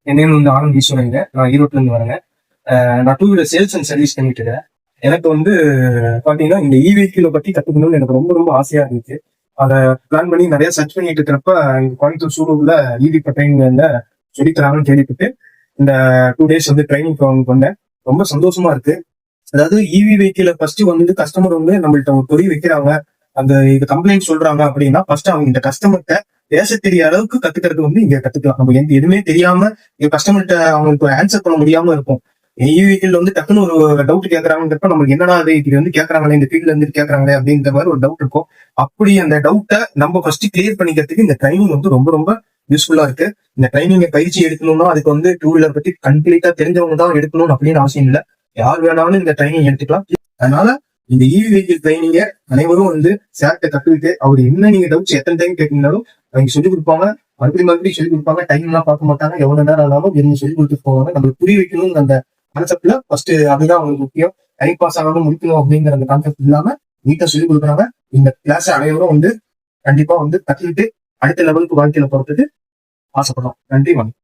என் name வந்து ஆனந்த் ஈஸ்வரங்க. நான் ஈரோட்ல இருந்து வரேங்க. நான் two wheeler sales and service பண்ணிட்டு இருக்கேன். எனக்கு வந்து பாத்தீங்கன்னா இந்த இ வெஹிக்கிளை பத்தி கத்துக்கணும்னு எனக்கு ரொம்ப ரொம்ப ஆசையா இருந்துச்சு. அதை பிளான் பண்ணி நிறைய சர்ச் பண்ணிட்டு இருக்கிறப்ப கோயம்புத்தூர் சூலூர்ல இவி ட்ரைனிங்ல சொல்லி தராங்கன்னு கேள்விப்பட்டு இந்த 2 days வந்து ட்ரைனிங் பண்ணேன். ரொம்ப சந்தோஷமா இருக்கு. அதாவது இவி வெஹிக்கிளை ஃபர்ஸ்ட் வந்து கஸ்டமர் வந்து நம்மள்ட்ட ஒரு பொறி வைக்கிறாங்க, அந்த இது கம்ப்ளைண்ட் சொல்றாங்க அப்படின்னா ஃபர்ஸ்ட் அவங்க இந்த கஸ்டமர்கிட்ட பேச தெரிய அளவுக்கு கத்துக்கிறது வந்து இங்க கத்துக்கலாம். நம்ம எதுவுமே தெரியாம இங்க கஸ்டமர்கிட்ட அவங்களுக்கு ஆன்சர் பண்ண முடியாம இருக்கும். இவிகள் வந்து டக்குன்னு ஒரு டவுட் கேட்கறாங்கிறப்ப நம்மளுக்கு என்னடா இது வந்து கேட்கறாங்களே, இந்த ஃபீல்ட்ல இருந்து கேட்கறாங்களே அப்படின்ற மாதிரி ஒரு டவுட் இருக்கும். அப்படி அந்த டவுட்டை நம்ம ஃபர்ஸ்ட் கிளியர் பண்ணிக்கிறதுக்கு இந்த ட்ரைனிங் வந்து ரொம்ப ரொம்ப யூஸ்ஃபுல்லா இருக்கு. இந்த ட்ரைனிங்கை பயிற்சி எடுக்கணும்னா அதுக்கு வந்து டூ வீலர் பத்தி கம்ப்ளீட்டா தெரிஞ்சவங்க தான் எடுக்கணும்னு அப்படின்னு அவசியம் இல்லை. யார் வேணாலும் இந்த ட்ரைனிங் எடுத்துக்கலாம். அதனால இந்த இவி வெஹிக்கிள் ட்ரைனிங்க அனைவரும் வந்து சேர்ட்ட கத்துக்கிட்டு அவர் என்ன நீங்க டவுட்ஸ் எத்தனை டைம் கேட்டீங்கன்னாலும் அவங்க சொல்லிக் கொடுப்பாங்க. மறுபடியும் சொல்லிக் கொடுப்பாங்க. டைம் எல்லாம் பார்க்க மாட்டாங்க. எவ்வளவு நேரம் ஆனாலும் என்ன சொல்லிக் கொடுத்துட்டு போவாங்க. நம்மளுக்கு புரிய வைக்கணும் அந்த கான்செப்ட்ல ஃபர்ஸ்ட் அதுதான் அவங்களுக்கு முக்கியம். டைம் பாஸ் ஆனாலும் முடிக்கணும் அப்படிங்கிற அந்த கான்செப்ட் இல்லாம நீட்டா சொல்லிக் கொடுக்குறாங்க. இந்த கிளாஸ் அனைவரும் வந்து கண்டிப்பா வந்து கத்துக்கிட்டு அடுத்த லெவலுக்கு வாழ்க்கையில போறதுக்கு ஆசைப்படுறோம். நன்றி, வணக்கம்.